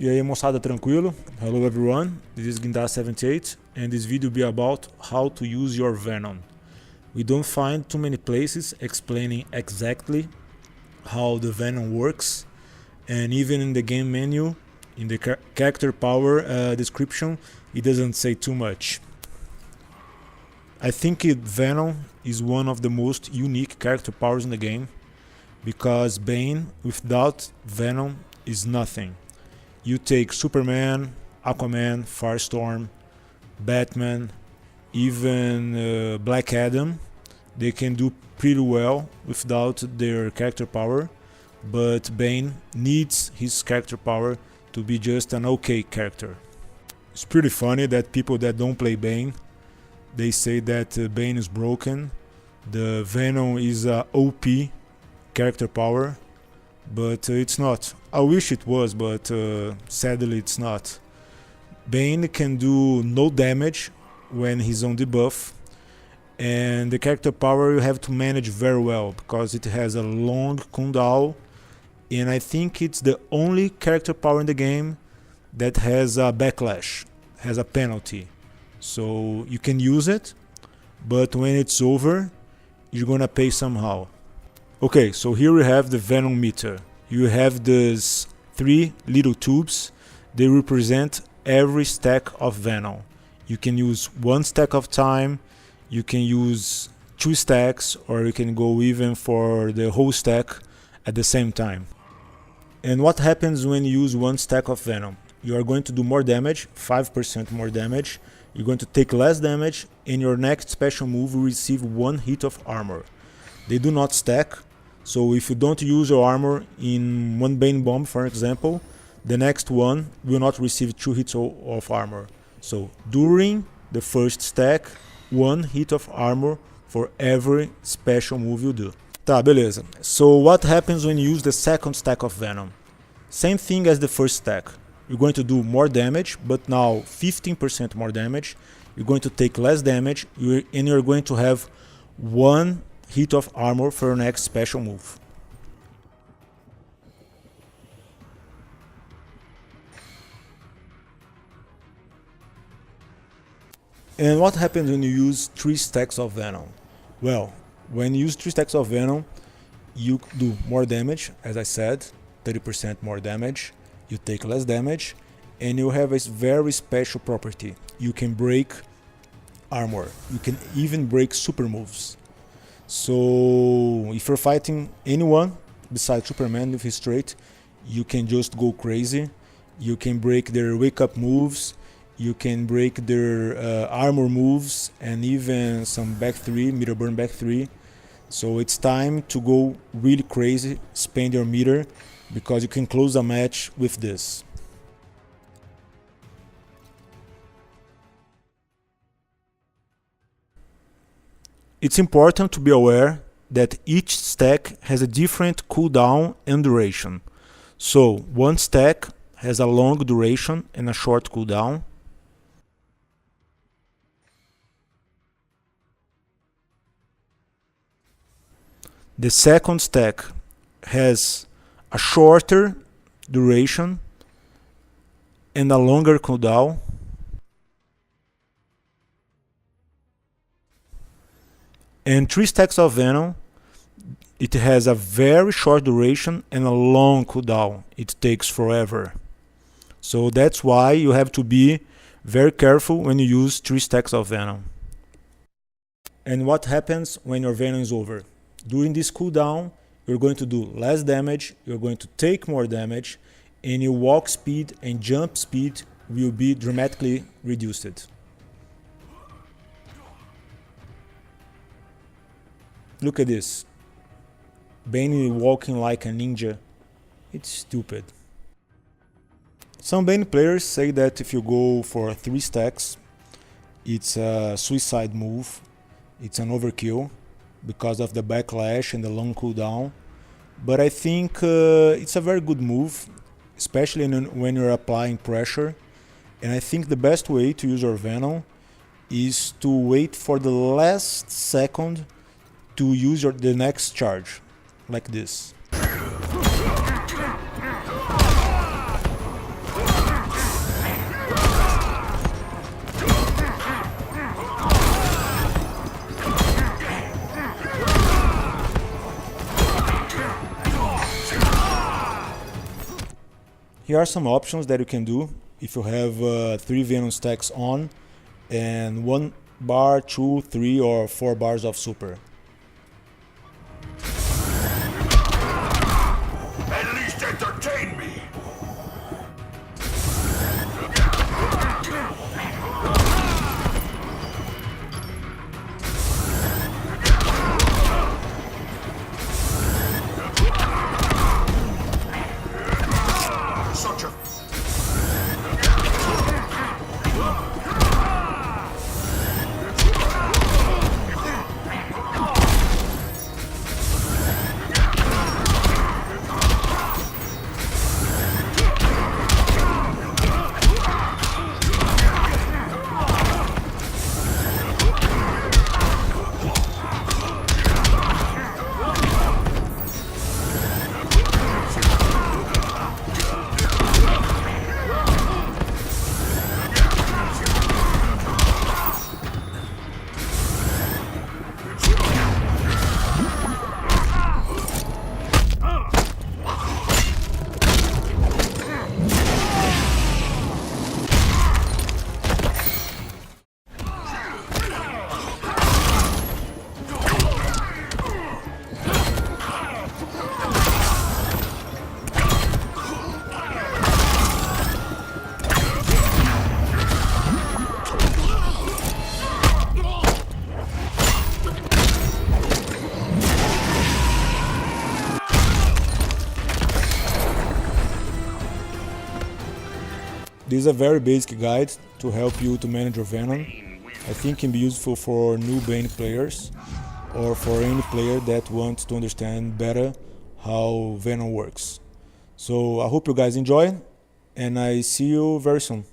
E aí moçada, tranquilo? Hello everyone, this is Guindar78 and this video will be about how to use your Venom. We don't find too many places explaining exactly how the Venom works, and even in the game menu, in the character power description, it doesn't say too much. I think Venom is one of the most unique character powers in the game, because Bane without Venom is nothing. You take Superman, Aquaman, Firestorm, Batman, even Black Adam, they can do pretty well without their character power, but Bane needs his character power to be just an okay character. It's pretty funny that people that don't play Bane, they say that Bane is broken, the Venom is a OP character power, but it's not. I wish it was, but sadly it's not. Bane can do no damage when he's on debuff, and the character power you have to manage very well because it has a long cooldown, and I think it's the only character power in the game that has a backlash, has a penalty. So you can use it, but when it's over, you're gonna pay somehow. Okay, so here we have the Venom Meter. You have these 3 little tubes. They represent every stack of Venom. You can use 1 stack of time, you can use 2 stacks, or you can go even for the whole stack at the same time. And what happens when you use 1 stack of Venom? You are going to do more damage, 5% more damage. You're going to take less damage, and your next special move will receive 1 hit of armor. They do not stack, so if you don't use your armor in 1 Bane bomb, for example, the next one will not receive 2 hits of armor. So during the first stack, 1 hit of armor for every special move you do. Tá, beleza. So what happens when you use the second stack of Venom? Same thing as the first stack. You're going to do more damage, but now 15% more damage. You're going to take less damage, and you're going to have 1 hit of armor for your next special move. And what happens when you use 3 stacks of Venom? Well, when you use 3 stacks of Venom, you do more damage, as I said, 30% more damage, you take less damage, and you have a very special property. You can break armor, you can even break super moves. So if you're fighting anyone besides Superman with his straight, you can just go crazy. You can break their wake up moves, you can break their armor moves, and even some back 3, meter burn back 3. So it's time to go really crazy, spend your meter, because you can close a match with this. It's important to be aware that each stack has a different cooldown and duration. So 1 stack has a long duration and a short cooldown. The second stack has a shorter duration and a longer cooldown. And 3 stacks of Venom, it has a very short duration and a long cooldown. It takes forever. So that's why you have to be very careful when you use 3 stacks of Venom. And what happens when your Venom is over? During this cooldown, you're going to do less damage, you're going to take more damage, and your walk speed and jump speed will be dramatically reduced. Look at this. Bane walking like a ninja. It's stupid. Some Bane players say that if you go for 3 stacks, it's a suicide move. It's an overkill because of the backlash and the long cooldown. But I think it's a very good move, especially when you're applying pressure. And I think the best way to use your Venom is to wait for the last second to use the next charge, like this. Here are some options that you can do if you have 3 Venom Stacks on and 1 bar, 2, 3 or 4 bars of super. At least entertain me! Such a... This is a very basic guide to help you to manage your Venom. I think it can be useful for new Bane players or for any player that wants to understand better how Venom works. So I hope you guys enjoy and I see you very soon.